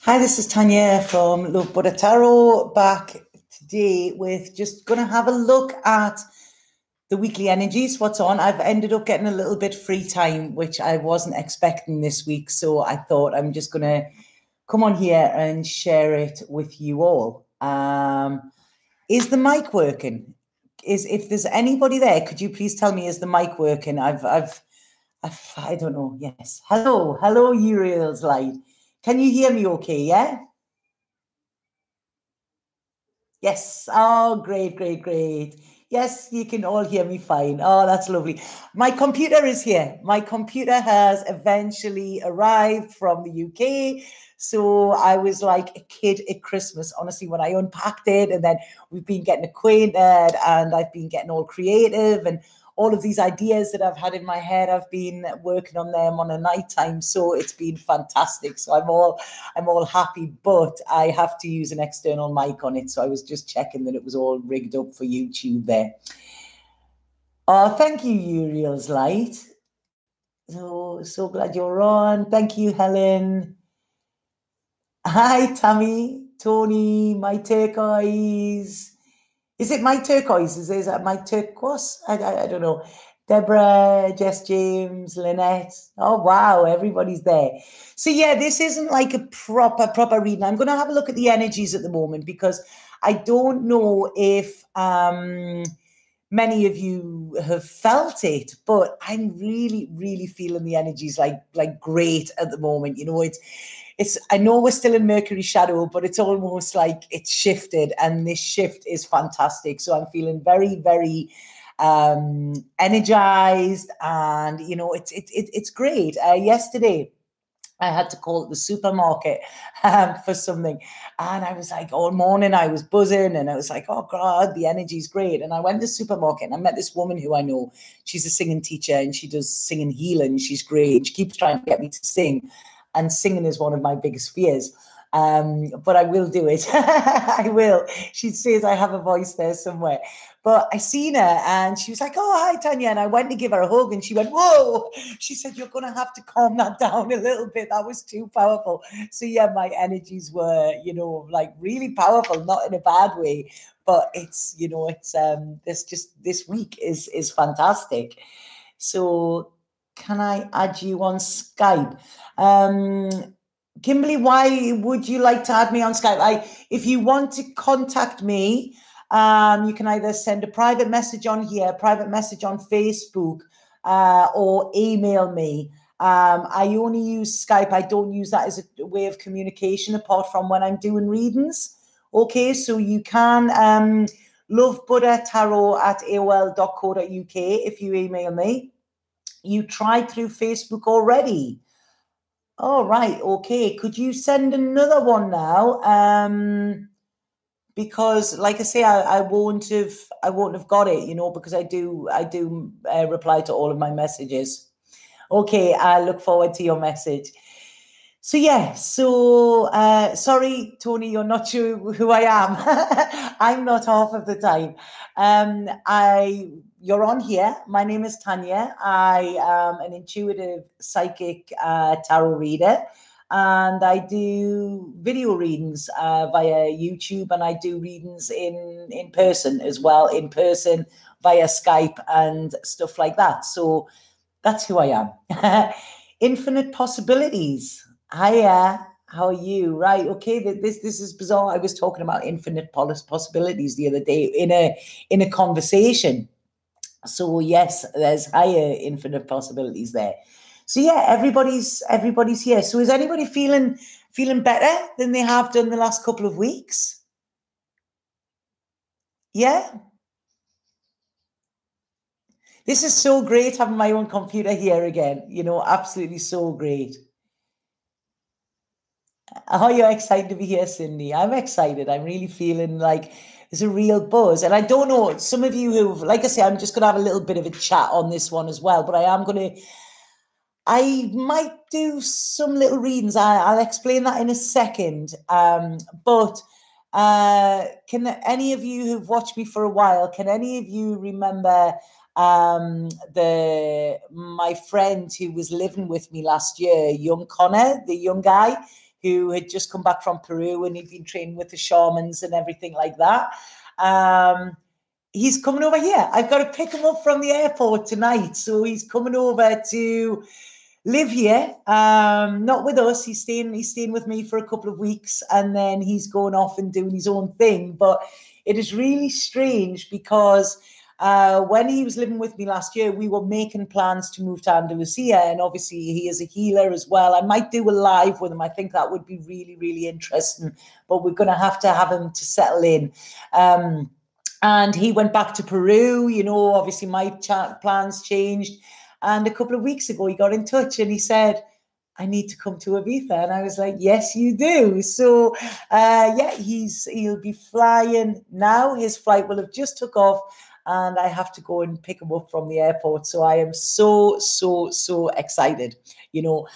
Hi, this is Tanya from Love Buddha Tarot, back today with just going to have a look at the weekly energies, what's on. I've ended up getting a little bit free time, which I wasn't expecting this week. So I thought I'm just going to come on here and share it with you all. Is the mic working? If there's anybody there, could you please tell me, is the mic working? I don't know. Yes. Hello, Uriel's Light. Can you hear me okay, yeah? Yes. Oh, great. Yes, you can all hear me fine. Oh, that's lovely. My computer is here. My computer has eventually arrived from the UK. So I was like a kid at Christmas, honestly, when I unpacked it, and then we've been getting acquainted and I've been getting all creative, and all of these ideas that I've had in my head, I've been working on them on a night time. So it's been fantastic. So I'm all happy, but I have to use an external mic on it. So I was just checking that it was all rigged up for YouTube there. Oh, thank you, Uriel's Light. So glad you're on. Thank you, Helen. Hi, Tammy, Tony, my turquoise. Is it my turquoise? Is that my turquoise? I don't know. Deborah, Jess James, Lynette. Oh, wow, everybody's there. So, yeah, this isn't like a proper reading. I'm going to have a look at the energies at the moment because I don't know if many of you have felt it, but I'm really feeling the energies like great at the moment. You know, I know we're still in Mercury shadow, but it's almost like it's shifted, and this shift is fantastic. So I'm feeling very energized, and you know, it's great. Yesterday I had to call the supermarket for something. And I was like, all morning I was buzzing, and I was like, oh God, the energy's great. And I went to the supermarket and I met this woman who I know. She's a singing teacher and she does singing healing. She's great. She keeps trying to get me to sing. And singing is one of my biggest fears. But I will do it. I will. She says I have a voice there somewhere. But I seen her and she was like, oh, hi, Tanya. And I went to give her a hug and she went, whoa. She said, you're going to have to calm that down a little bit. That was too powerful. So, yeah, my energies were, you know, like really powerful, not in a bad way. But it's, you know, it's this week is fantastic. So can I add you on Skype? Kimberly, why would you like to add me on Skype? If you want to contact me, you can either send a private message on here, private message on Facebook, or email me. I only use Skype. I don't use that as a way of communication apart from when I'm doing readings. Okay, so you can lovebuddhatarot@aol.co.uk if you email me. You tried through Facebook already. All right, okay. Could you send another one now? Because, like I say, I won't have got it, you know, because I do reply to all of my messages. Okay, I look forward to your message. So yeah, sorry, Tony, you're not sure who I am. I'm not half of the time. You're on here. My name is Tanya. I am an intuitive psychic tarot reader, and I do video readings via YouTube, and I do readings in person as well, in person via Skype and stuff like that. So that's who I am. Infinite possibilities. Hiya, how are you? Right, okay. This is bizarre. I was talking about infinite possibilities the other day in a conversation. So yes, there's higher infinite possibilities there. So yeah, everybody's here. So is anybody feeling better than they have done the last couple of weeks? Yeah. This is so great having my own computer here again. You know, absolutely so great. Are you excited to be here, Cindy? I'm excited. I'm really feeling like there's a real buzz. And I don't know, some of you who've, like I say, I'm just going to have a little bit of a chat on this one as well, but I might do some little readings. I'll explain that in a second. But can any of you who've watched me for a while, can any of you remember my friend who was living with me last year, young Connor, the young guy? who had just come back from Peru and he'd been training with the shamans and everything like that. He's coming over here. I've got to pick him up from the airport tonight. So he's coming over to live here, not with us. He's staying with me for a couple of weeks, and then he's going off and doing his own thing. But it is really strange because when he was living with me last year, we were making plans to move to Andalusia, and obviously he is a healer as well. I might do a live with him. I think that would be really, really interesting, but we're going to have him to settle in. And he went back to Peru, you know, obviously my plans changed. And a couple of weeks ago, he got in touch and he said, I need to come to Ibiza. And I was like, yes, you do. So, yeah, he'll be flying now. His flight will have just took off and I have to go and pick him up from the airport. So I am so, so, so excited, you know.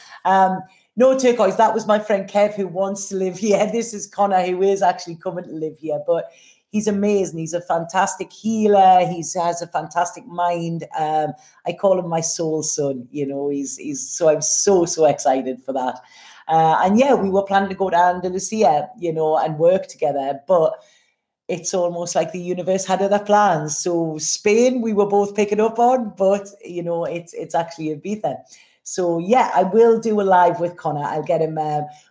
No, Turquoise, that was my friend Kev who wants to live here. This is Connor who is actually coming to live here. But he's amazing. He's a fantastic healer. He has a fantastic mind. I call him my soul son. You know, so I'm so, so excited for that. And yeah, we were planning to go to Andalusia, you know, and work together. But it's almost like the universe had other plans. So Spain, we were both picking up on, but, you know, it's actually Ibiza. So, yeah, I will do a live with Connor. I'll get him.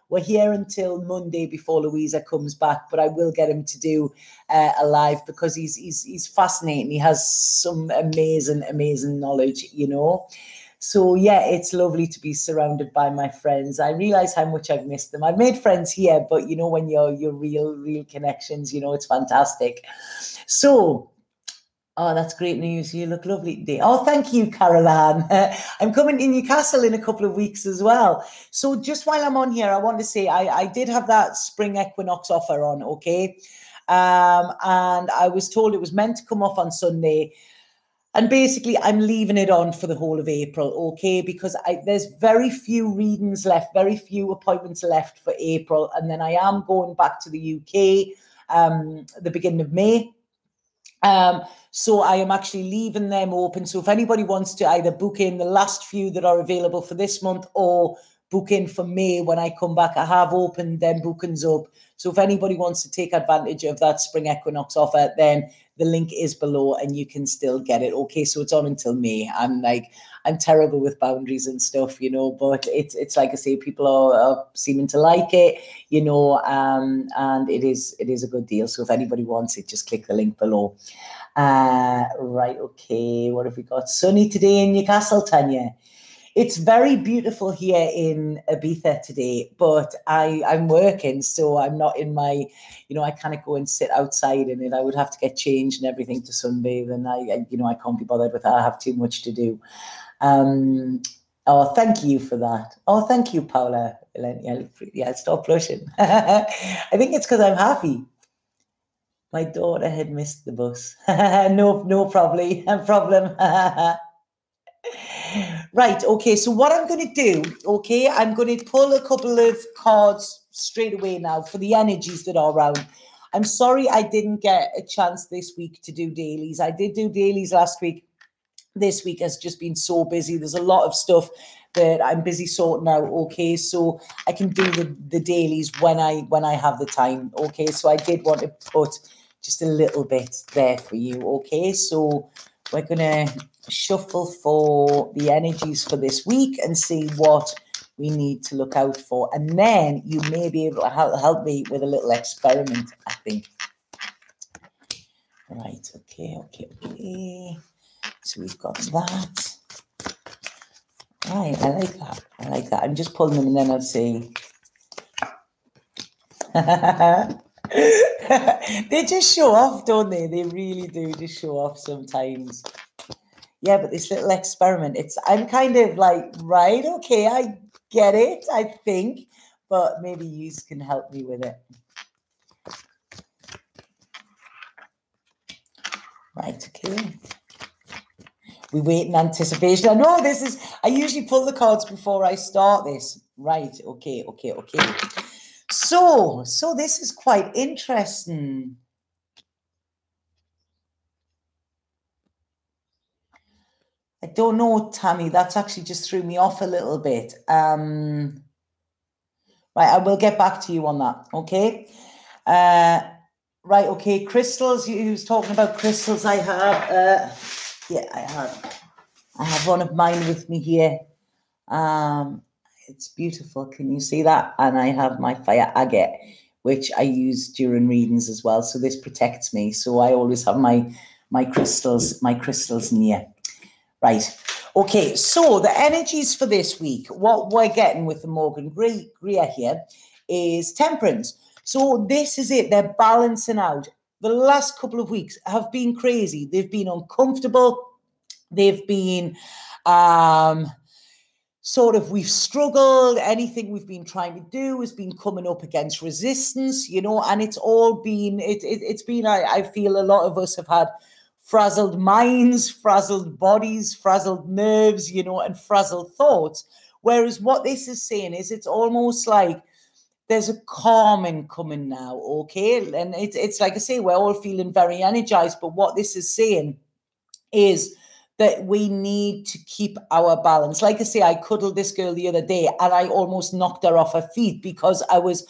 We're here until Monday before Louisa comes back, but I will get him to do a live because he's fascinating. He has some amazing, amazing knowledge, you know. So, yeah, it's lovely to be surrounded by my friends. I realize how much I've missed them. I've made friends here, but, you know, when you're real connections, you know, it's fantastic. So, oh, that's great news. You look lovely today. Oh, thank you, Caroline. I'm coming to Newcastle in a couple of weeks as well. So just while I'm on here, I want to say I did have that spring equinox offer on, okay? And I was told it was meant to come off on Sunday. And basically, I'm leaving it on for the whole of April, okay? Because there's very few readings left, very few appointments left for April. And then I am going back to the UK the beginning of May. So I am actually leaving them open. So if anybody wants to either book in the last few that are available for this month or book in for May when I come back, I have opened them bookings up. So if anybody wants to take advantage of that spring equinox offer, then the link is below and you can still get it. Okay, so it's on until May. I'm terrible with boundaries and stuff, you know, but it's like I say, people are seeming to like it, you know, and it is a good deal. So if anybody wants it, just click the link below. Right, okay, what have we got? Sunny today in Newcastle, Tanya. It's very beautiful here in Ibiza today, but I'm working, so I'm not in my, you know, I kind of go and sit outside in it. I would have to get changed and everything to sunbathe, and I can't be bothered with that. I have too much to do. Oh, thank you for that. Oh, thank you, Paula. Yeah, stop blushing. I think it's because I'm happy. My daughter had missed the bus. No problem. Right, okay, so what I'm going to do, okay, I'm going to pull a couple of cards straight away now for the energies that are around. I'm sorry I didn't get a chance this week to do dailies. I did do dailies last week. This week has just been so busy. There's a lot of stuff that I'm busy sorting out, okay, so I can do the dailies when I have the time, okay, so I did want to put just a little bit there for you, okay, so we're going to shuffle for the energies for this week and see what we need to look out for. And then you may be able to help me with a little experiment, I think. Right, okay. So we've got that. Right, I like that. I'm just pulling them and then I'll see. They just show off, don't they? They really do just show off sometimes. Yeah, but this little experiment, I'm kind of like, right, okay, I get it, I think, but maybe you can help me with it. Right, okay. We wait in anticipation. I know I usually pull the cards before I start this. Right, okay. So this is quite interesting. I don't know, Tammy. That's actually just threw me off a little bit. Right, I will get back to you on that, okay? Right, okay, crystals, you was talking about crystals. I have, yeah, I have one of mine with me here. It's beautiful, can you see that? And I have my fire agate, which I use during readings as well, so this protects me. So I always have my crystals near. Right. Okay, so the energies for this week, what we're getting with the Morgan Greer here is temperance. So this is it. They're balancing out. The last couple of weeks have been crazy. They've been uncomfortable. They've been sort of, we've struggled. Anything we've been trying to do has been coming up against resistance, you know, and it's all been, it's been, I feel a lot of us have had frazzled minds, frazzled bodies, frazzled nerves, you know, and frazzled thoughts. Whereas what this is saying is it's almost like there's a calming coming now, okay? And it's like I say, we're all feeling very energized, but what this is saying is that we need to keep our balance. Like I say, I cuddled this girl the other day and I almost knocked her off her feet because it was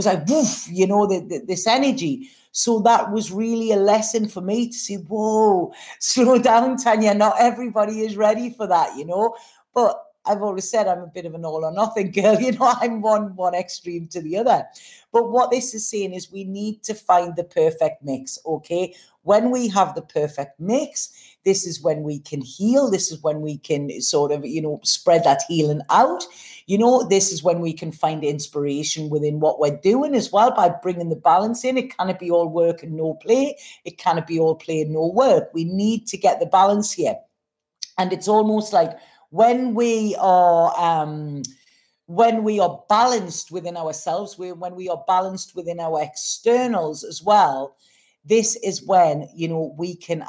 like, woof, you know, this energy. So that was really a lesson for me to say, whoa, slow down, Tanya. Not everybody is ready for that, you know. But I've always said I'm a bit of an all or nothing girl. You know, I'm one extreme to the other. But what this is saying is we need to find the perfect mix, okay? When we have the perfect mix, this is when we can heal. This is when we can sort of, you know, spread that healing out. You know, this is when we can find inspiration within what we're doing as well by bringing the balance in. It cannot be all work and no play. It cannot be all play and no work. We need to get the balance here. And it's almost like when we are balanced within ourselves, when we are balanced within our externals as well, this is when, you know, we can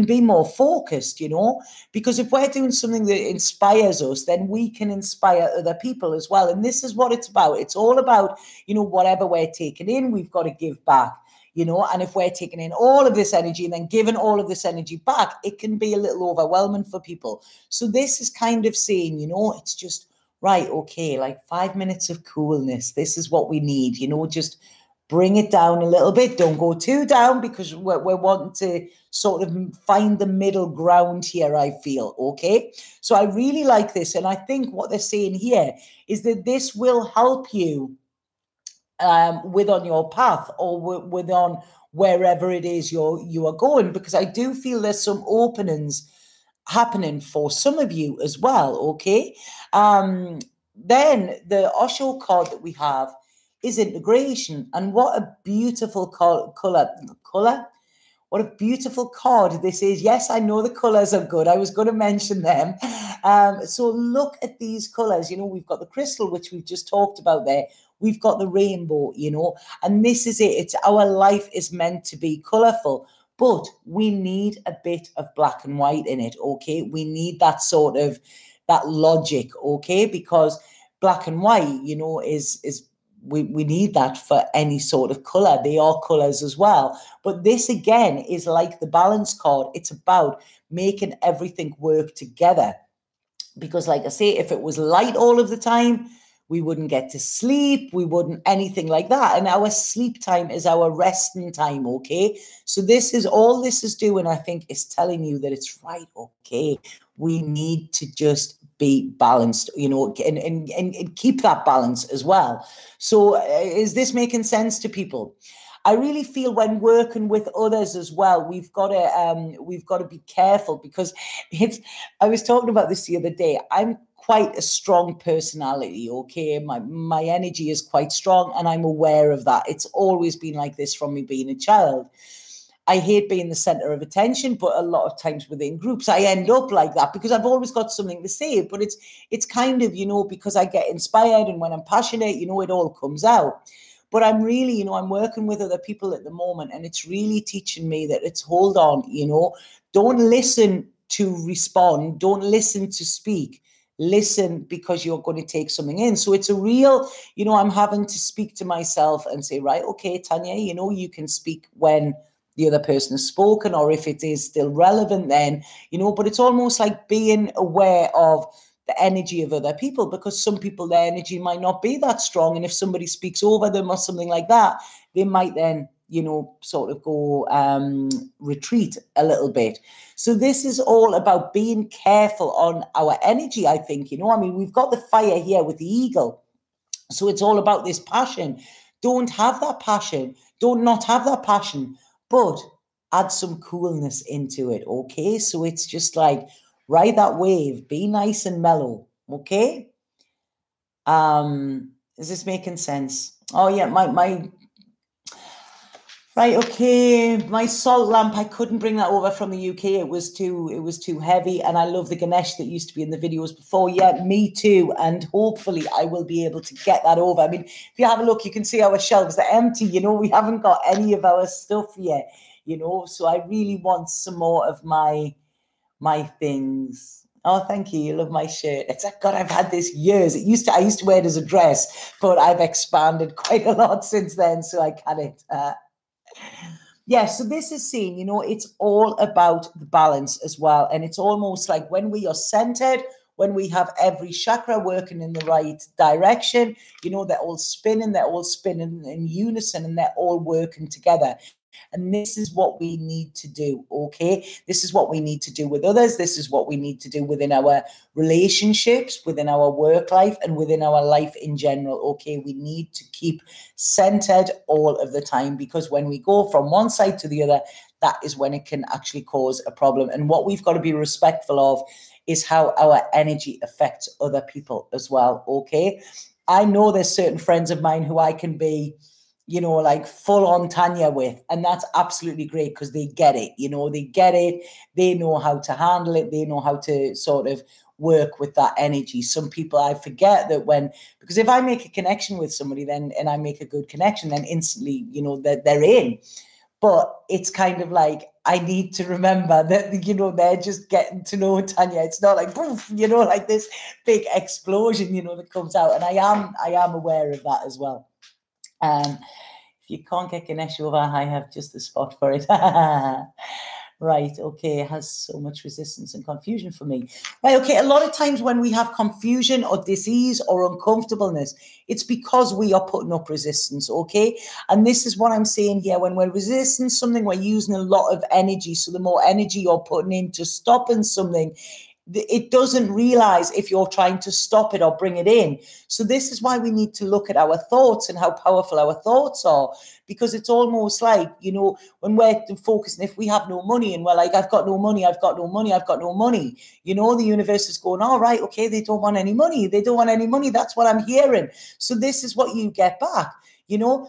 be more focused, you know, because if we're doing something that inspires us, then we can inspire other people as well. And this is what it's about. It's all about, you know, whatever we're taking in, we've got to give back, you know, and if we're taking in all of this energy and then giving all of this energy back, it can be a little overwhelming for people. So this is kind of saying, you know, it's just, right, okay, like 5 minutes of coolness. This is what we need, you know, just bring it down a little bit. Don't go too down because we're wanting to sort of find the middle ground here, I feel, okay? So I really like this. And I think what they're saying here is that this will help you with on your path or with on wherever it is you are going, because I do feel there's some openings happening for some of you as well, okay? Then the Osho card that we have is integration, and what a beautiful color. What a beautiful card this is. Yes, I know the colors are good. I was going to mention them. So look at these colors. You know, we've got the crystal, which we've just talked about there. We've got the rainbow, you know, and this is it. It's our life is meant to be colorful, but we need a bit of black and white in it, okay? We need that sort of, that logic, okay? Because black and white, you know, we need that for any sort of color. They are colors as well. But this, again, is like the balance card. It's about making everything work together. Because like I say, if it was light all of the time, we wouldn't get to sleep. We wouldn't anything like that. And our sleep time is our resting time, okay? So this is all this is doing, I think, is telling you that it's right, okay? We need to just be balanced, you know, and keep that balance as well. So is this making sense to people? I really feel when working with others as well, we've got to be careful, because I was talking about this the other day. I'm quite a strong personality, okay? My energy is quite strong, and I'm aware of that. It's always been like this from me being a child. I hate being the center of attention, but a lot of times within groups, I end up like that because I've always got something to say. But it's kind of, you know, because I get inspired, and when I'm passionate, you know, it all comes out. But I'm really, you know, I'm working with other people at the moment, and it's really teaching me that it's hold on, you know, don't listen to respond, don't listen to speak. Listen, because you're going to take something in. So it's a real, you know, I'm having to speak to myself and say, right, okay, Tanya, you know, you can speak when the other person has spoken, or if it is still relevant then, you know, but it's almost like being aware of the energy of other people, because some people, their energy might not be that strong. And if somebody speaks over them or something like that, they might then, sort of go retreat a little bit. So this is all about being careful on our energy, I think. We've got the fire here with the eagle. So it's all about this passion. Don't have that passion. Don't not have that passion, but add some coolness into it, okay? So it's just like, ride that wave. Be nice and mellow, okay? Is this making sense? Oh, yeah, Right, okay. My salt lamp, I couldn't bring that over from the UK. It was too heavy. And I love the Ganesh that used to be in the videos before. Yeah, me too. And hopefully I will be able to get that over. If you have a look, you can see our shelves are empty. We haven't got any of our stuff yet, So I really want some more of my things. Oh, thank you. You love my shirt. It's like, God, I've had this years. I used to wear it as a dress, but I've expanded quite a lot since then. So I can't. Yeah, so this is saying, it's all about the balance as well. And it's almost like when we are centered, when we have every chakra working in the right direction, they're all spinning in unison, and they're all working together. And this is what we need to do, okay? This is what we need to do with others. This is what we need to do within our relationships, within our work life, and within our life in general, okay? We need to keep centered all of the time, because when we go from one side to the other, that is when it can actually cause a problem. And what we've got to be respectful of is how our energy affects other people as well, okay? I know there's certain friends of mine who I can be like full on Tanya with. And that's absolutely great, because they get it, they get it. They know how to handle it. They know how to sort of work with that energy. Some people, I forget that because if I make a connection with somebody and I make a good connection, then instantly, they're in. But it's kind of like, I need to remember that, they're just getting to know Tanya. It's not like, poof, like this big explosion, that comes out. And I am aware of that as well. If you can't get Ganesh over, I have just the spot for it. Right, okay, it has so much resistance and confusion for me. Right, okay, a lot of times when we have confusion or disease or uncomfortableness, it's because we are putting up resistance, okay? And this is what I'm saying here. When we're resisting something, we're using a lot of energy. So the more energy you're putting into stopping something, it doesn't realize if you're trying to stop it or bring it in. So this is why we need to look at our thoughts and how powerful our thoughts are, because it's almost like, when we're focusing, if we have no money and we're like, I've got no money, the universe is going, all right, okay, they don't want any money. That's what I'm hearing. So this is what you get back.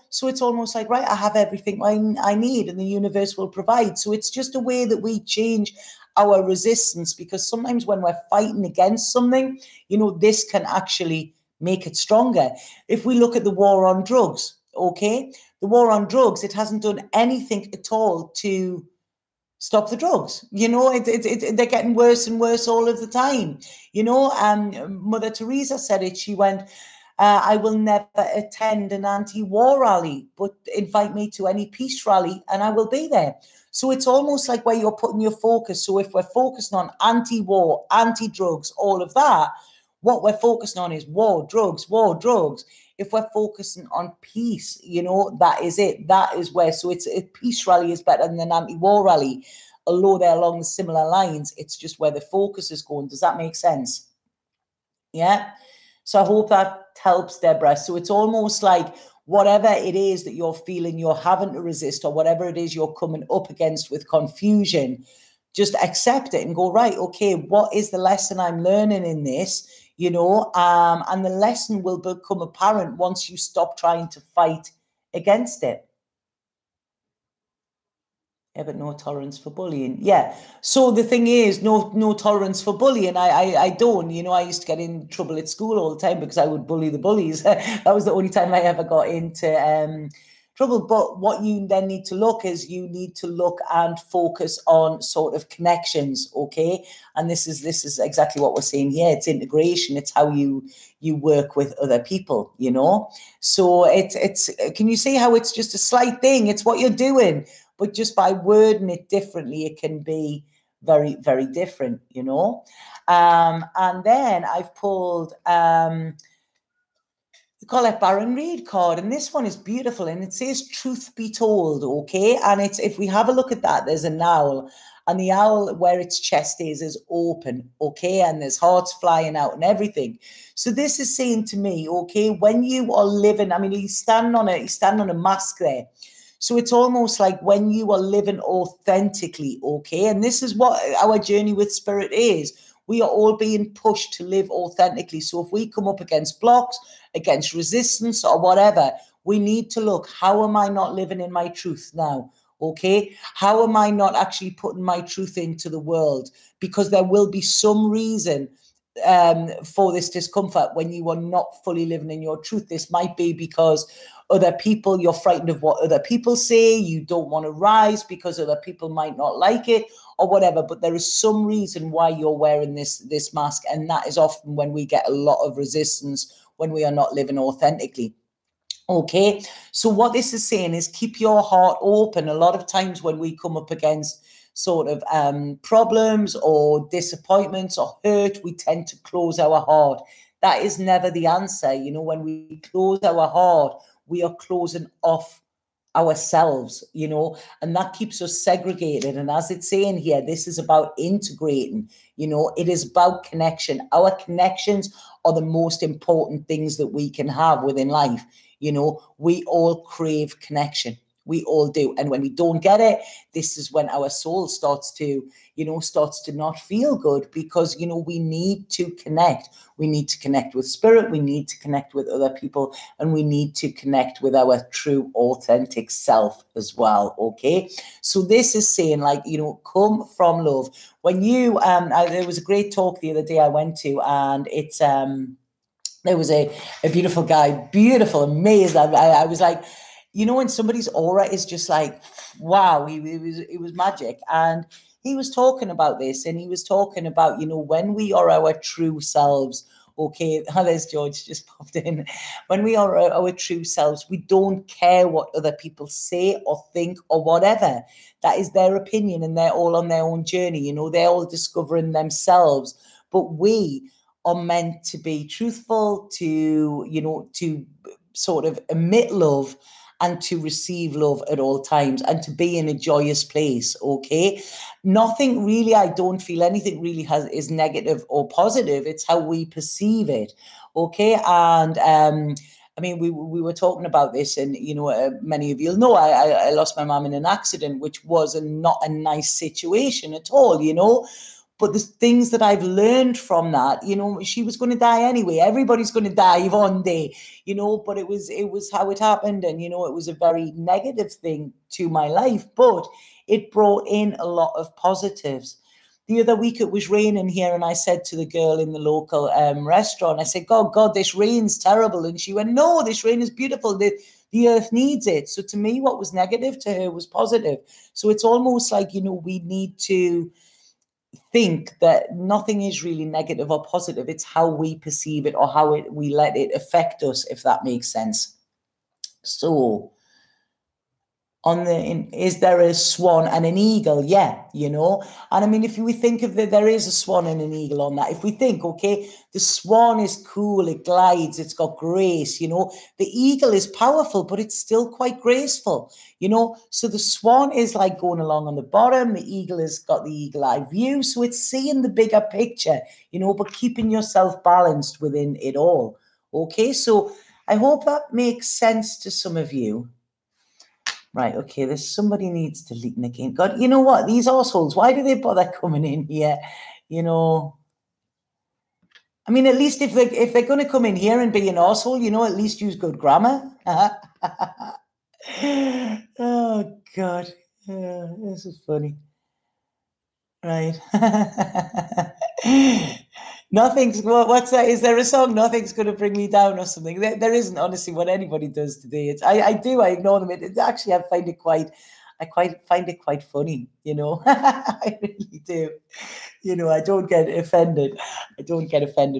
So it's almost like, right, I have everything I need and the universe will provide. So it's just a way that we change our resistance, because sometimes when we're fighting against something, this can actually make it stronger. If we look at the war on drugs, okay, the war on drugs, it hasn't done anything at all to stop the drugs. They're getting worse and worse all of the time. Mother Teresa said it. She went, I will never attend an anti-war rally, but invite me to any peace rally and I will be there. So it's almost like where you're putting your focus. So if we're focusing on anti-war, anti-drugs, all of that, what we're focusing on is war, drugs. If we're focusing on peace, that is it. That is where, so it's a peace rally is better than an anti-war rally. Although they're along the similar lines, it's just where the focus is going. Does that make sense? Yeah. So I hope that helps, Deborah. So it's almost like whatever it is that you're feeling you're having to resist, or whatever it is you're coming up against with confusion, just accept it and go, right, okay, what is the lesson I'm learning in this? And the lesson will become apparent once you stop trying to fight against it. Yeah, but no tolerance for bullying. Yeah. So the thing is, no tolerance for bullying. I don't, I used to get in trouble at school all the time because I would bully the bullies. That was the only time I ever got into trouble. But what you then need to look is you need to look and focus on sort of connections, okay? And this is exactly what we're saying here. It's integration. It's how you work with other people, So it's can you see how it's just a slight thing? It's what you're doing. But just by wording it differently, it can be very, very different, you know. And then I've pulled the Colette Baron Reid card, and this one is beautiful, and it says truth be told, okay? And it's, if we have a look at that, there's an owl, and the owl where its chest is open, okay? And there's hearts flying out and everything. So this is saying to me, okay, when you are living, I mean, he's standing on a mask there. So it's almost like when you are living authentically, okay? And this is what our journey with spirit is. We are all being pushed to live authentically. So if we come up against blocks, against resistance or whatever, we need to look, how am I not living in my truth now? Okay, how am I not actually putting my truth into the world? Because there will be some reason for this discomfort when you are not fully living in your truth. This might be because other people, you're frightened of what other people say, you don't want to rise because other people might not like it or whatever, but there is some reason why you're wearing this mask, and that is often when we get a lot of resistance, when we are not living authentically. Okay, so what this is saying is keep your heart open. A lot of times when we come up against sort of problems or disappointments or hurt, we tend to close our heart. That is never the answer. You know, when we close our heart, we are closing off ourselves, you know, and that keeps us segregated. And as it's saying here, this is about integrating, you know, it is about connection. Our connections are the most important things that we can have within life. You know, we all crave connection. We all do. And when we don't get it, this is when our soul starts to not feel good, because, you know, we need to connect. We need to connect with spirit. We need to connect with other people, and we need to connect with our true, authentic self as well. Okay. So this is saying, like, you know, come from love. When you, there was a great talk the other day I went to, and it's, there was a beautiful guy, beautiful, amazing. I was like, you know, when somebody's aura is just like, wow, it was magic. And he was talking about this, and he was talking about, you know, when we are our true selves, okay, there's George just popped in. When we are our true selves, we don't care what other people say or think or whatever. That is their opinion, and they're all on their own journey. You know, they're all discovering themselves. But we are meant to be truthful, to, you know, to sort of emit love and to receive love at all times, and to be in a joyous place, okay? Nothing really, I don't feel anything really is negative or positive. It's how we perceive it, okay? And I mean, we were talking about this, and, you know, many of you know, I lost my mum in an accident, which was not a nice situation at all, you know? But the things that I've learned from that, you know, she was going to die anyway. Everybody's going to die one day, you know, but it was how it happened. And, you know, it was a very negative thing to my life, but it brought in a lot of positives. The other week it was raining here, and I said to the girl in the local restaurant, I said, God, this rain's terrible. And she went, no, this rain is beautiful. The earth needs it. So to me, what was negative to her was positive. So it's almost like, you know, we need to think that nothing is really negative or positive. It's how we perceive it, or how we let it affect us, if that makes sense. So is there a swan and an eagle? Yeah, you know. And I mean, if we think of there is a swan and an eagle on that. If we think, okay, the swan is cool, it glides, it's got grace, you know. The eagle is powerful, but it's still quite graceful, you know. So the swan is like going along on the bottom, the eagle has got the eagle eye view. So it's seeing the bigger picture, you know, but keeping yourself balanced within it all. Okay, so I hope that makes sense to some of you. Right, okay, there's somebody needs to leave again. God, you know what? These assholes, why do they bother coming in here? You know, I mean, at least if they're going to come in here and be an asshole, you know, at least use good grammar. Oh, God. This is funny. Right. What's that? Is there a song, Nothing's Going to Bring Me Down or something? There isn't, honestly, what anybody does today. I ignore them. Actually, I find it quite funny, you know. I really do. You know, I don't get offended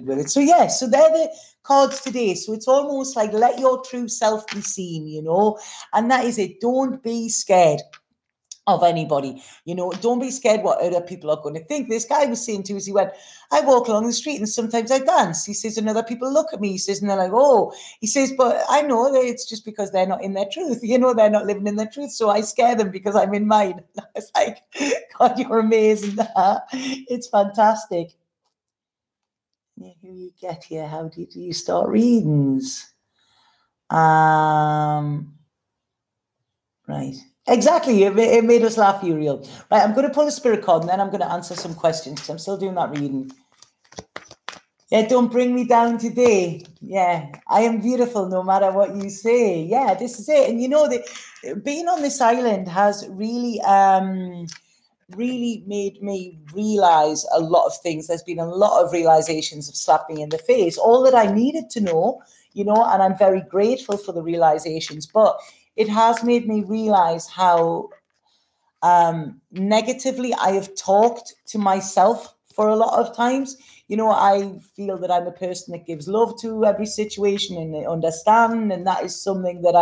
with it. So yeah, so they're the cards today. So it's almost like let your true self be seen, you know, and that is it. Don't be scared. of anybody. Don't be scared what other people are going to think. This guy was saying to us, he went, I walk along the street and sometimes I dance. He says, and other people look at me. He says, and they're like, oh, he says, but I know that it's just because they're not in their truth. They're not living in their truth. So I scare them because I'm in mine. I was like, God, you're amazing. It's fantastic. Who you get here? How did you start readings? Right. Exactly. It made us laugh, Uriel. Right. I'm going to pull a spirit card and then I'm going to answer some questions because I'm still doing that reading. Yeah, don't bring me down today. Yeah, I am beautiful no matter what you say. Yeah, this is it. And being on this island has really made me realize a lot of things. There's been a lot of realizations of slapped me in the face, all that I needed to know, and I'm very grateful for the realizations, but it has made me realize how negatively I have talked to myself for a lot of times. I feel that I'm a person that gives love to every situation and understand, and that is something that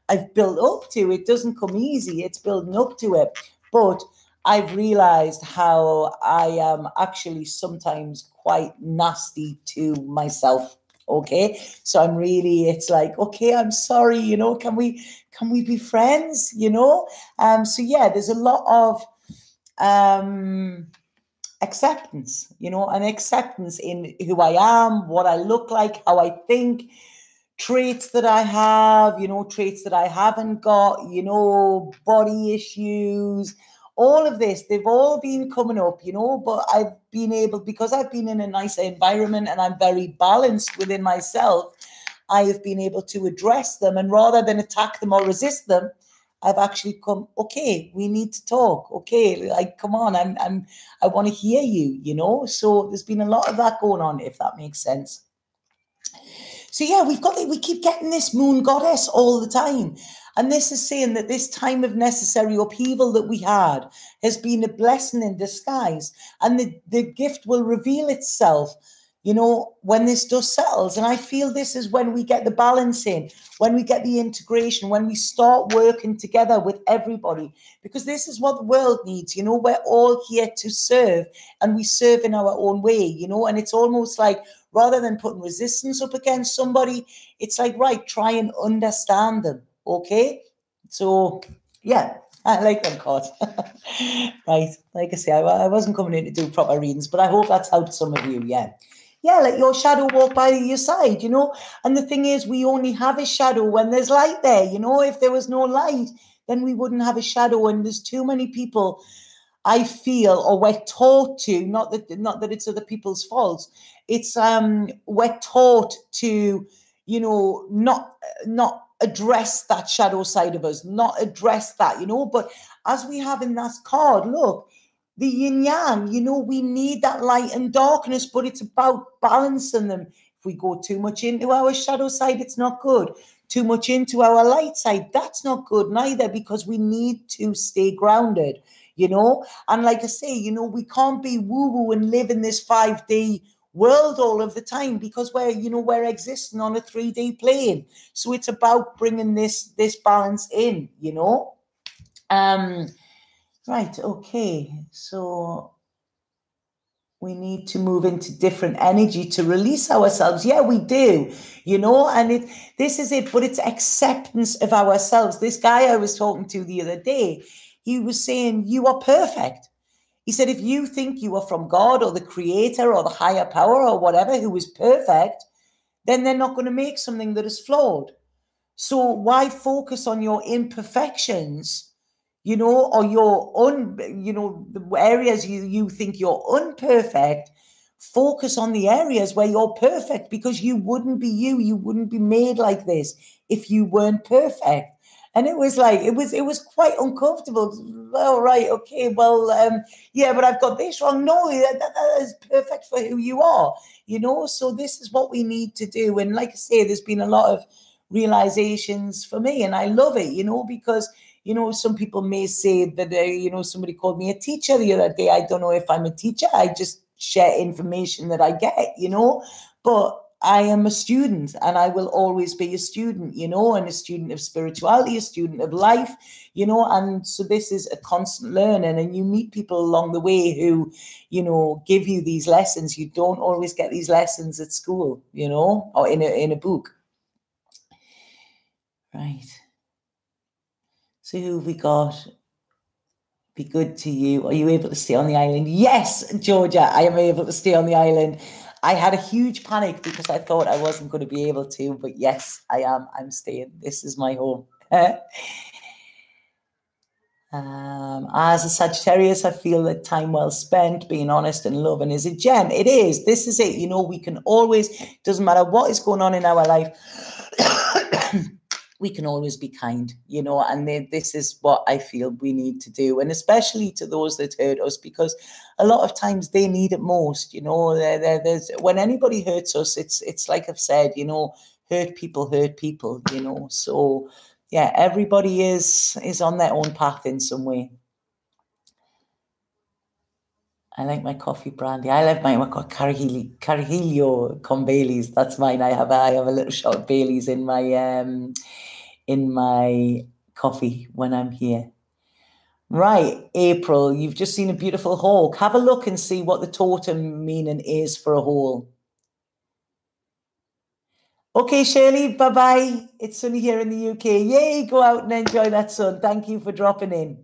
I've built up to. It doesn't come easy. It's building up to it. But I've realized how I am actually sometimes quite nasty to myself. Okay. So it's like, okay, I'm sorry, can we be friends? So yeah, there's a lot of acceptance, and acceptance in who I am, what I look like, how I think, traits that I have, traits that I haven't got, body issues, all of this, they've all been coming up, but I've been able, because I've been in a nicer environment and I'm very balanced within myself, I have been able to address them, and rather than attack them or resist them, I've actually come, okay, we need to talk. Okay, like, come on, I want to hear you, So there's been a lot of that going on, if that makes sense. So yeah, we keep getting this moon goddess all the time. And this is saying that this time of necessary upheaval that we had has been a blessing in disguise. And the gift will reveal itself, when this dust settles. And I feel this is when we get the balance in, when we get the integration, when we start working together with everybody, because this is what the world needs. We're all here to serve, and we serve in our own way, and it's almost like, rather than putting resistance up against somebody, it's like, right, try and understand them. Okay. So yeah, I like them cards. Right. Like I say, I wasn't coming in to do proper readings, but I hope that's helped some of you. Yeah. Yeah, let your shadow walk by your side, And the thing is, we only have a shadow when there's light there, If there was no light, then we wouldn't have a shadow. And there's too many people, I feel, or we're taught to, not that it's other people's faults. It's we're taught to, not address that shadow side of us, not address that, But as we have in that card, look, the yin yang, we need that light and darkness, but it's about balancing them. If we go too much into our shadow side, it's not good. Too much into our light side, that's not good neither, because we need to stay grounded, And like I say, we can't be woo-woo and live in this 5D world all of the time, because we're existing on a 3D plane. So it's about bringing this balance in, Right, okay, so we need to move into different energy to release ourselves. Yeah, we do, and this is it, but it's acceptance of ourselves. This guy I was talking to the other day, he was saying, you are perfect. He said, if you think you are from God or the creator or the higher power or whatever who is perfect, then they're not going to make something that is flawed. So why focus on your imperfections, or your the areas you think you're unperfect? Focus on the areas where you're perfect, because you wouldn't be you wouldn't be made like this if you weren't perfect. And it was like, it was quite uncomfortable. Well, right, okay, well, yeah, but I've got this wrong. No, that is perfect for who you are, So this is what we need to do. And like I say, there's been a lot of realizations for me, and I love it, because some people may say that somebody called me a teacher the other day. I don't know if I'm a teacher. I just share information that I get, but I am a student, and I will always be a student, and a student of spirituality, a student of life, and so this is a constant learning, and you meet people along the way who, give you these lessons. You don't always get these lessons at school, or in a book. Right. So who have we got? Be good to you. Are you able to stay on the island? Yes, Georgia, I am able to stay on the island. I had a huge panic because I thought I wasn't going to be able to, but yes, I am. I'm staying. This is my home. As a Sagittarius, I feel that time well spent, being honest and loving is a gem. It is. This is it. We can always, doesn't matter what is going on in our life, we can always be kind, and this is what I feel we need to do. And especially to those that hurt us, because a lot of times they need it most, there's when anybody hurts us, it's like I've said, hurt people, so yeah, everybody is on their own path in some way. I like my coffee brandy. I love my Carrillo con Baileys. That's mine. I have a little shot of Baileys in my coffee when I'm here. Right, April, you've just seen a beautiful hawk. Have a look and see what the totem meaning is for a hawk. Okay, Shirley, bye-bye. It's sunny here in the UK. Yay, go out and enjoy that sun. Thank you for dropping in.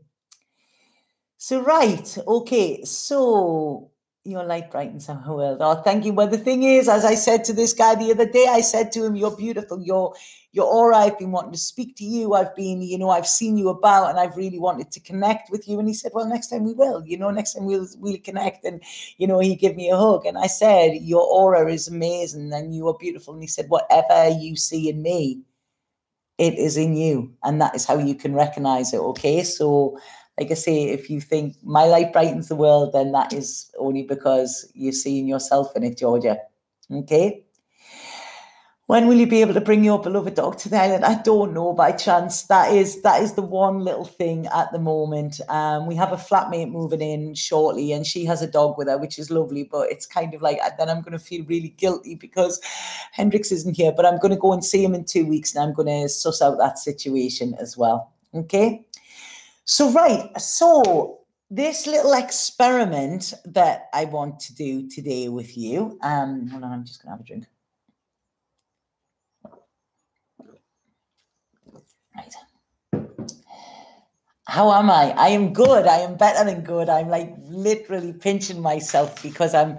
So, right, okay, so your light brightens our world. Oh, thank you. Well, the thing is, as I said to this guy the other day, I said to him, you're beautiful, you're aura. I've been wanting to speak to you. I've been, I've seen you about, and I've really wanted to connect with you. And he said, well, next time we will, next time we'll connect. And, he gave me a hug. And I said, your aura is amazing and you are beautiful. And he said, whatever you see in me, it is in you. And that is how you can recognize it. Okay. So, like I say, if you think my light brightens the world, then that is only because you're seeing yourself in it, Georgia. Okay. When will you be able to bring your beloved dog to the island? I don't know, by chance. That is the one little thing at the moment. We have a flatmate moving in shortly, and she has a dog with her, which is lovely. But it's kind of like, then I'm going to feel really guilty because Hendrix isn't here. But I'm going to go and see him in 2 weeks, and I'm going to suss out that situation as well. Okay. So, right. So this little experiment that I want to do today with you. Hold on, I'm just going to have a drink. Right. How am I? I am good. I am better than good. I'm like literally pinching myself because I'm,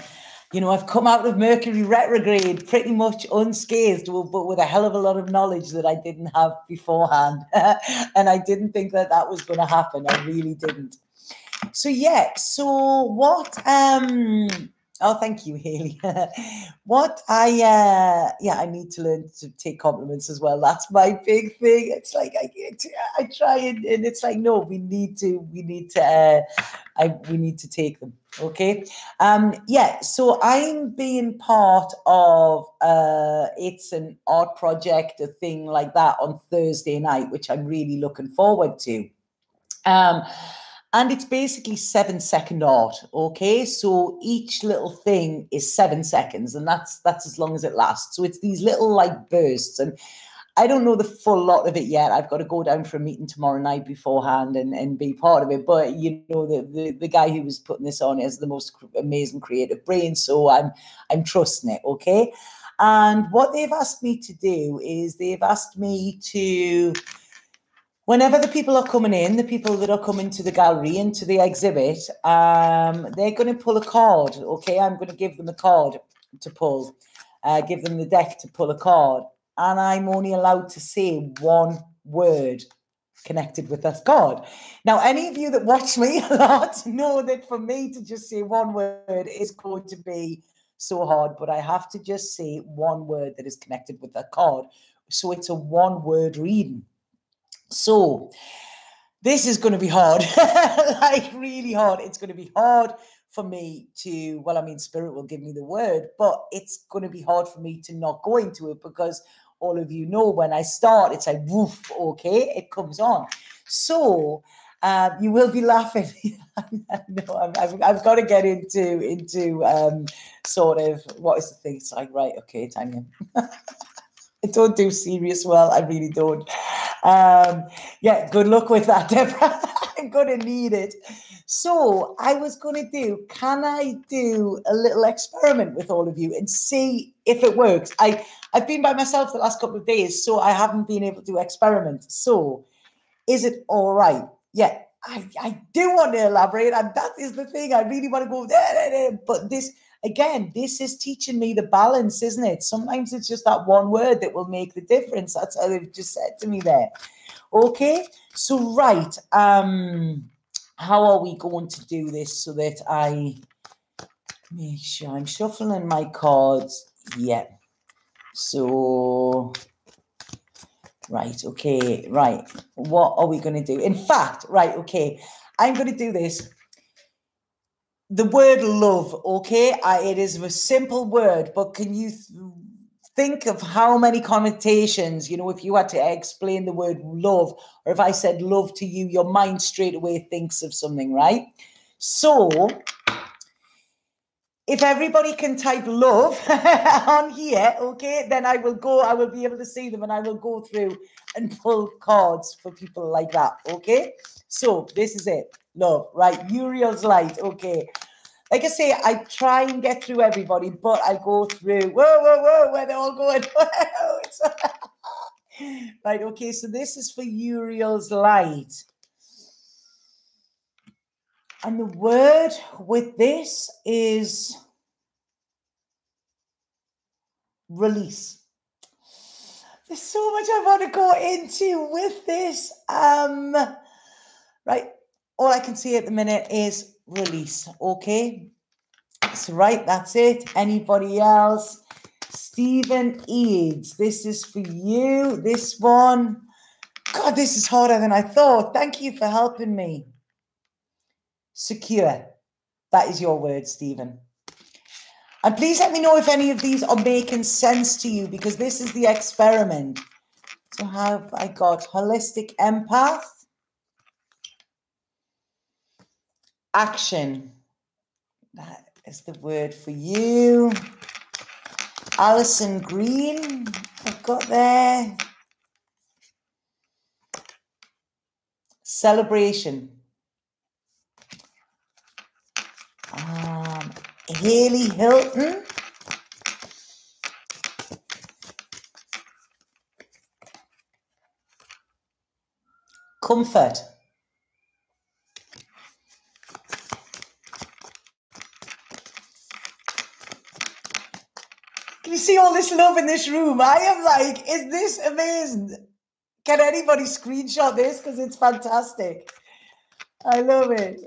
I've come out of Mercury retrograde pretty much unscathed, but with a hell of a lot of knowledge that I didn't have beforehand. And I didn't think that was going to happen. I really didn't. So, yeah. So what, oh, thank you, Haley. I need to learn to take compliments as well. That's my big thing. It's like I try and it's like, no, we need to take them. Okay. So I'm being part of it's an art project, a thing like that on Thursday night, which I'm really looking forward to. And it's basically 7-second art, okay? So each little thing is 7 seconds, and that's as long as it lasts. So it's these little like bursts, and I don't know the full lot of it yet. I've got to go down for a meeting tomorrow night beforehand and be part of it. But the guy who was putting this on has the most amazing creative brain, so I'm trusting it, okay? And what they've asked me to do is they've asked me to, whenever the people are coming in, the people that are coming to the gallery and to the exhibit, they're going to pull a card, okay? I'm going to give them a card to pull, give them the deck to pull a card. And I'm only allowed to say one word connected with that card. Now, any of you that watch me a lot know that for me to just say one word is going to be so hard, but I have to just say one word that is connected with that card. So it's a one-word reading. So this is going to be hard, like really hard. It's going to be hard for me to, Spirit will give me the word, but it's going to be hard for me to not go into it because all of you know when I start, it's like, woof, okay, it comes on. So You will be laughing. No, I've got to get into sort of what is the thing. It's like, right, okay, Tanya. I don't do serious well. I really don't. Yeah, good luck with that, Deborah. I'm going to need it. So I was going to do, can I do a little experiment with all of you and see if it works? I've been by myself the last couple of days, so I haven't been able to experiment. So is it all right? Yeah, I do want to elaborate, and that is the thing. I really want to go, but this, again, this is teaching me the balance, isn't it? Sometimes it's just that one word that will make the difference. That's how they've just said to me there. Okay, so right, how are we going to do this so that I make sure I'm shuffling my cards? Yeah, so right, okay, right. What are we going to do? In fact, right, okay, I'm going to do this. The word love, okay? It is a simple word, but can you think of how many connotations, you know, if you had to explain the word love, or if I said love to you, your mind straight away thinks of something, right? So if everybody can type love on here, okay, then I will be able to see them, and I will go through and pull cards for people like that, okay? So this is it, love, right? Uriel's light, okay. Like I say, I try and get through everybody, but I go through, whoa, where they're all going. Right, okay, so this is for Uriel's light. And the word with this is release. There's so much I want to go into with this. Right, all I can see at the minute is release, okay? So right, that's it. Anybody else? Stephen Eads, this is for you. This one. God, this is harder than I thought. Thank you for helping me. Secure. That is your word, Stephen. And please let me know if any of these are making sense to you, because this is the experiment. So have I got holistic empath? Action. That is the word for you. Alison Green, I've got there. Celebration. Haley Hilton. Comfort. Can you see all this love in this room? I am like, is this amazing? Can anybody screenshot this? Because it's fantastic. I love it.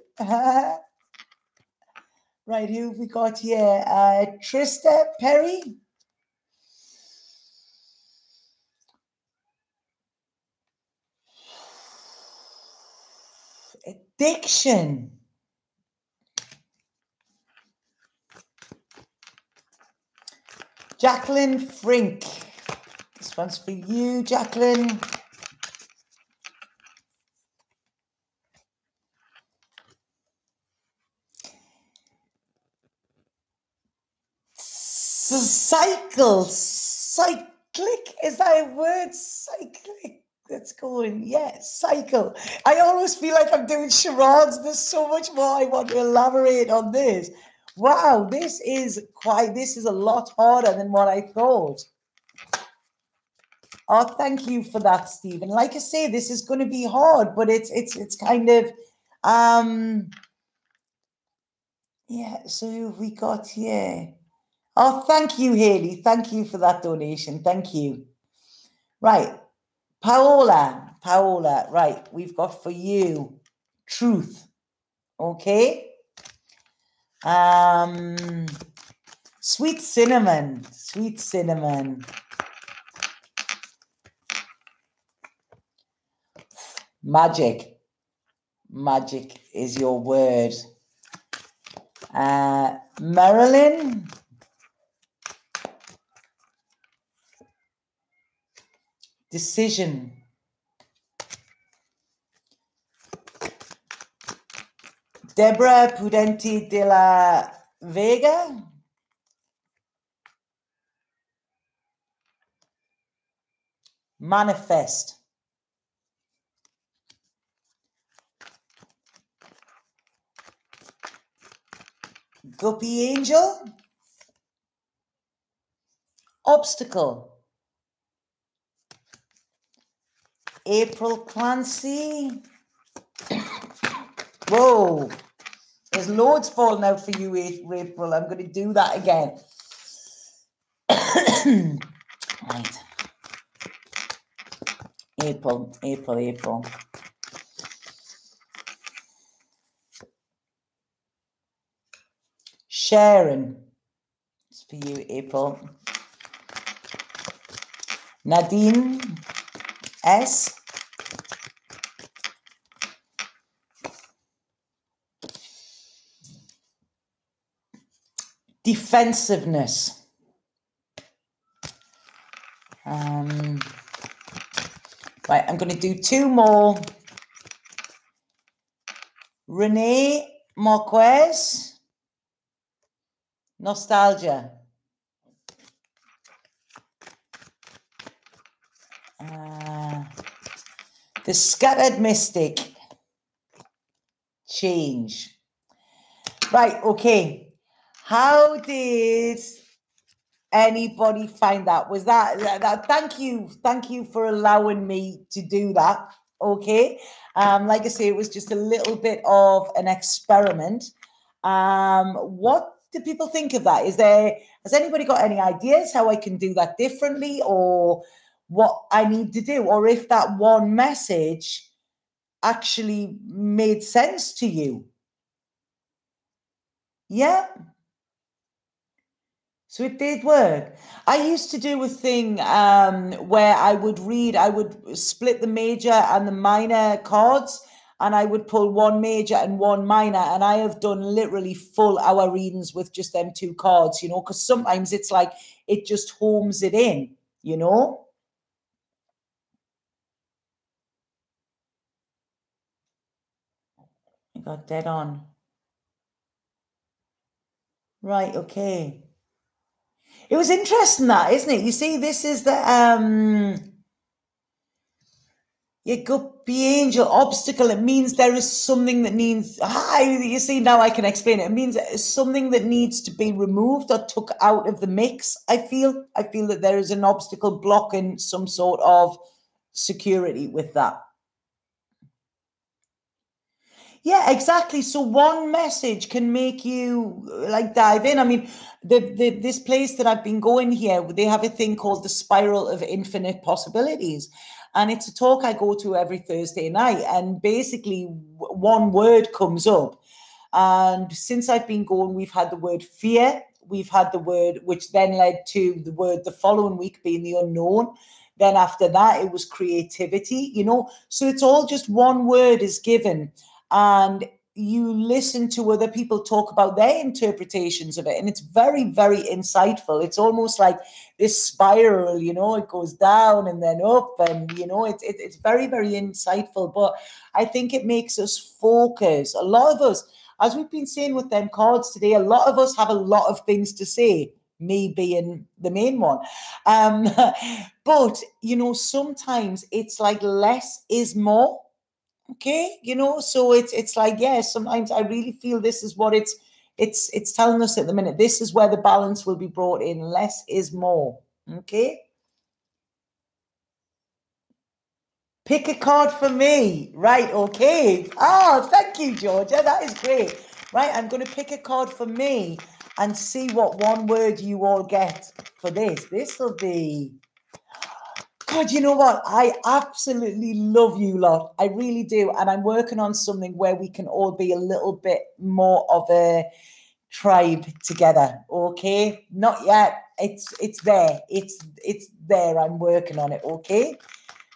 Right, who have we got here? Trista Perry. Addiction. Jacqueline Frink. This one's for you, Jacqueline. Cyclic, is that a word? Cyclic, that's going, yeah, cycle. I always feel like I'm doing charades. There's so much more I want to elaborate on this. Wow, this is a lot harder than what I thought. Oh, thank you for that, Stephen. Like I say, this is going to be hard, but it's kind of, yeah, so we got here. Oh, thank you, Haley. Thank you for that donation. Thank you. Right. Paola, right. We've got for you truth. Okay. Sweet cinnamon. Magic. Magic is your word. Marilyn. Decision. Deborah Pudenti de la Vega. Manifest. Guppy Angel. Obstacle. April Clancy. Whoa. There's loads falling out for you, April. I'm going to do that again. Right. April. Sharon. It's for you, April. Nadine S. Defensiveness. Right, I'm going to do two more. Renee Marquez. Nostalgia. The Scattered Mystic. Change. Right, okay. How did anybody find that? Was that thank you for allowing me to do that. Okay. Like I say, it was just a little bit of an experiment. What do people think of that? Has anybody got any ideas how I can do that differently, or what I need to do, or if that one message actually made sense to you? Yeah. So it did work. I used to do a thing where I would split the major and the minor chords, and I would pull one major and one minor. And I have done literally full hour readings with just them two chords, because sometimes it's like it just homes it in, I got dead on. Right, okay. It was interesting that, isn't it? You see, this is the your guppy angel obstacle. It means there is something that needs. You see, now I can explain it. It means it's something that needs to be removed or took out of the mix. I feel that there is an obstacle blocking some sort of security with that. Yeah, exactly. So one message can make you like dive in. I mean, this place that I've been going here, they have a thing called the Spiral of Infinite Possibilities. And it's a talk I go to every Thursday night. And basically, one word comes up. And since I've been going, we've had the word fear. We've had the word, which then led to the word the following week being the unknown. Then after that, it was creativity, So it's all just one word is given. And you listen to other people talk about their interpretations of it, and it's very, very insightful. It's almost like this spiral, it goes down and then up, and it's very, very insightful. But I think it makes us focus. A lot of us, as we've been saying with them cards today, a lot of us have a lot of things to say, me being the main one. But sometimes it's like less is more. Okay, so it's like, sometimes I really feel this is what it's telling us at the minute. This is where the balance will be brought in. Less is more. Okay. Pick a card for me. Right, okay. Oh, thank you, Georgia. That is great. Right, I'm going to pick a card for me and see what one word you all get for this. This will be... God, you know what? I absolutely love you lot. I really do. And I'm working on something where we can all be a little bit more of a tribe together. Okay? Not yet. It's there. It's there. I'm working on it. Okay?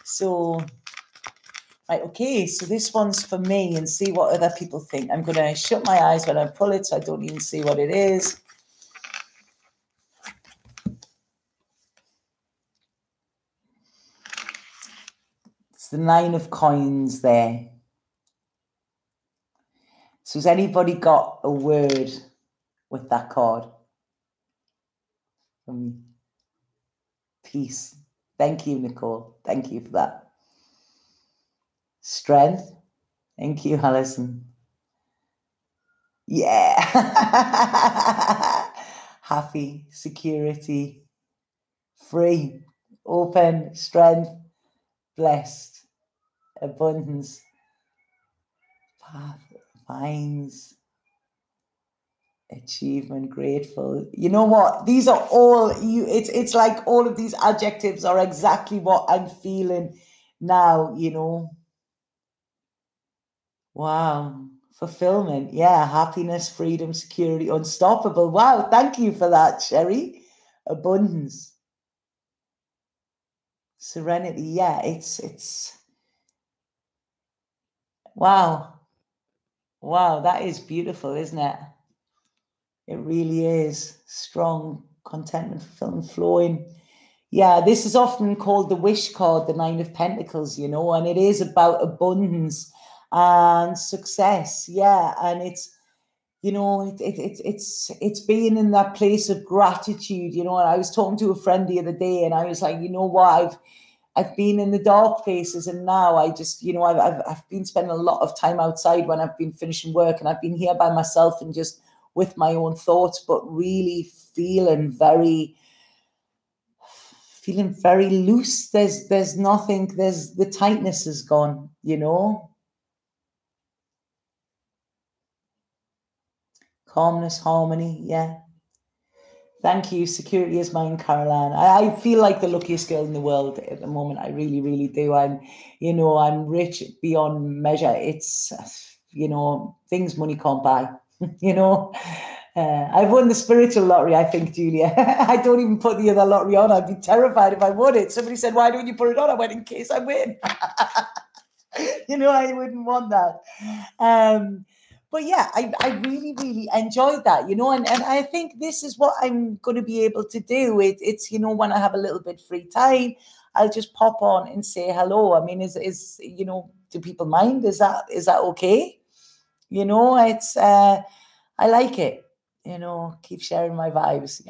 So, right, okay. So this one's for me, and see what other people think. I'm gonna shut my eyes when I pull it so I don't even see what it is. The 9 of coins there. So has anybody got a word with that card? Peace. Thank you, Nicole. Thank you for that. Strength. Thank you, Alison. Yeah. Happy, security, free, open, strength, blessed, abundance, path, vines, achievement, grateful. You know what? These are all you. It's like all of these adjectives are exactly what I'm feeling now, you know. Wow. Fulfillment. Yeah. Happiness, freedom, security, unstoppable. Wow. Thank you for that, Sherry. Abundance. Serenity. Yeah. It's wow. Wow. That is beautiful, isn't it? It really is. Strong contentment, fulfillment, flowing. Yeah, this is often called the wish card, the Nine of Pentacles, you know, and it is about abundance and success. Yeah, and it's, you know, it's being in that place of gratitude, you know. And I was talking to a friend the other day, and I was like, you know what, I've been in the dark places, and now I just, you know, I've been spending a lot of time outside when I've been finishing work, and I've been here by myself and just with my own thoughts, but really feeling very loose. There's nothing, the tightness is gone, you know. Calmness, harmony, yeah. Thank you. Security is mine, Caroline. I feel like the luckiest girl in the world at the moment. I really, really do. I'm rich beyond measure. It's, you know, things money can't buy, you know. I've won the spiritual lottery, I think, Julia. I don't even put the other lottery on. I'd be terrified if I won it. Somebody said, why don't you put it on? I went, in case I win. You know, I wouldn't want that. But yeah, I really, really enjoyed that, you know, and I think this is what I'm going to be able to do. It's, you know, when I have a little bit free time, I'll just pop on and say hello. I mean, is you know, do people mind? Is that okay? You know, it's, I like it, you know, keep sharing my vibes.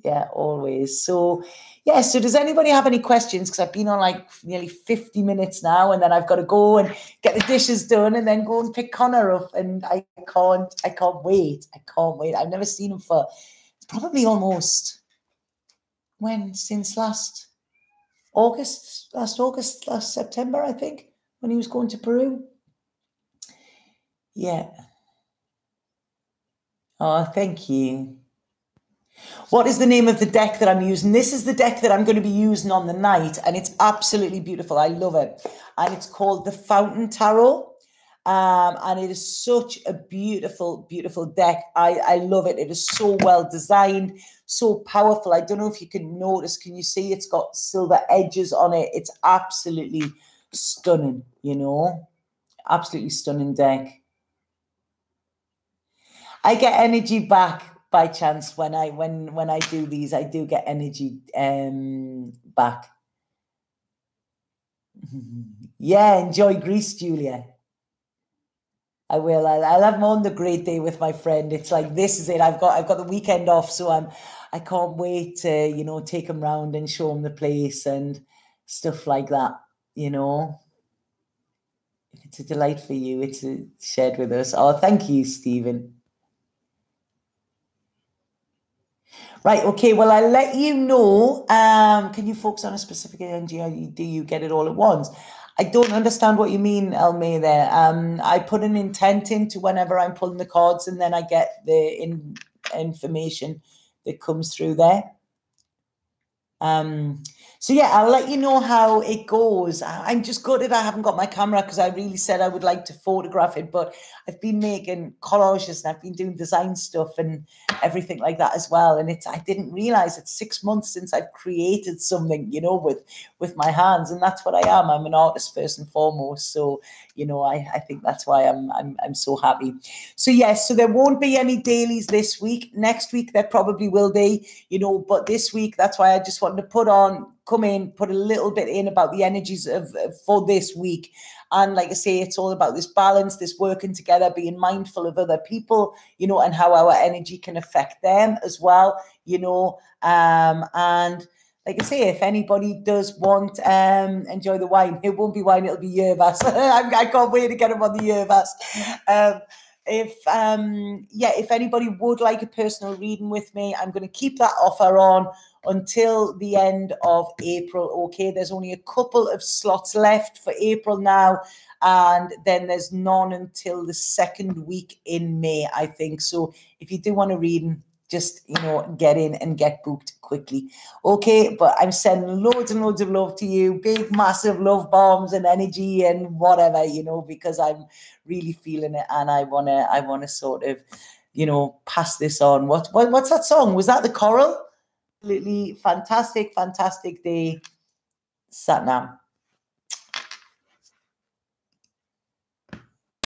Yeah, always. So, yeah, so does anybody have any questions? Because I've been on like nearly 50 minutes now, and then I've got to go and get the dishes done and then go and pick Connor up. And I can't wait. I can't wait. I've never seen him for probably almost since last September, I think, when he was going to Peru. Yeah. Oh, thank you. What is the name of the deck that I'm using? This is the deck that I'm going to be using on the night, and it's absolutely beautiful. I love it. And it's called the Fountain Tarot. And it is such a beautiful, beautiful deck. I love it. It is so well designed, so powerful. I don't know if you can notice. Can you see it's got silver edges on it? It's absolutely stunning, you know. Absolutely stunning deck. I get energy back by chance when I do these. I do get energy back. Yeah, enjoy Greece, Julia. I will. I'll have on the great day with my friend. It's like, this is it. I've got the weekend off, so I can't wait to, you know, take him round and show him the place and stuff like that, you know. It's a delight for you. It's shared with us. Oh, thank you, Stephen. Right, okay, well, I'll let you know. Can you focus on a specific energy, or do you get it all at once? I don't understand what you mean, Elmay, there. I put an intent into whenever I'm pulling the cards, and then I get the information that comes through there. So yeah, I'll let you know how it goes. I'm just gutted I haven't got my camera, because I really said I would like to photograph it, but I've been making collages and I've been doing design stuff and everything like that as well. And I didn't realize it's 6 months since I've created something, you know, with my hands, and that's what I am. I'm an artist first and foremost. So, you know, I think that's why I'm so happy. So yes, so there won't be any dailies this week. Next week there probably will be, you know, but this week, that's why I just wanted to put on come in, put a little bit in about the energies of for this week. And like I say, it's all about this balance, this working together, being mindful of other people, you know, and how our energy can affect them as well, you know. And like I say, if anybody does want enjoy the wine, it won't be wine, it'll be yervas. I can't wait to get them on the yervas. If anybody would like a personal reading with me, I'm going to keep that offer on until the end of April. Okay, there's only a couple of slots left for April now, and then there's none until the second week in May, I think. So if you do want a reading, just, you know, get in and get booked quickly. Okay, but I'm sending loads and loads of love to you, big massive love bombs and energy and whatever, you know, because I'm really feeling it, and I wanna sort of, you know, pass this on. What's that song? Was that the choral? Absolutely fantastic day. Satnam.